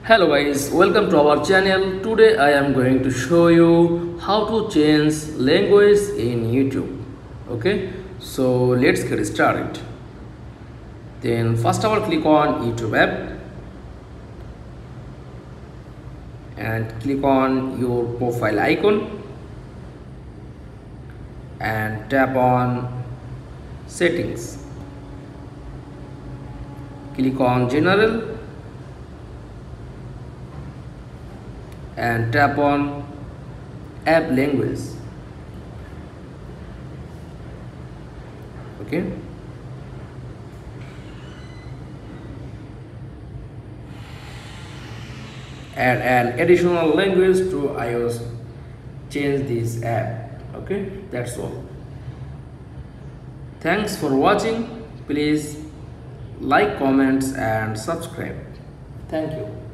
Hello guys, welcome to our channel. Today I am going to show you how to change language in YouTube. Okay, so let's get started. Then first of all, click on YouTube app and click on your profile icon and tap on settings. Click on general and tap on app language. Okay, add an additional language to iOS. Change this app. Okay, that's all. Thanks for watching. Please like, comments and subscribe. Thank you.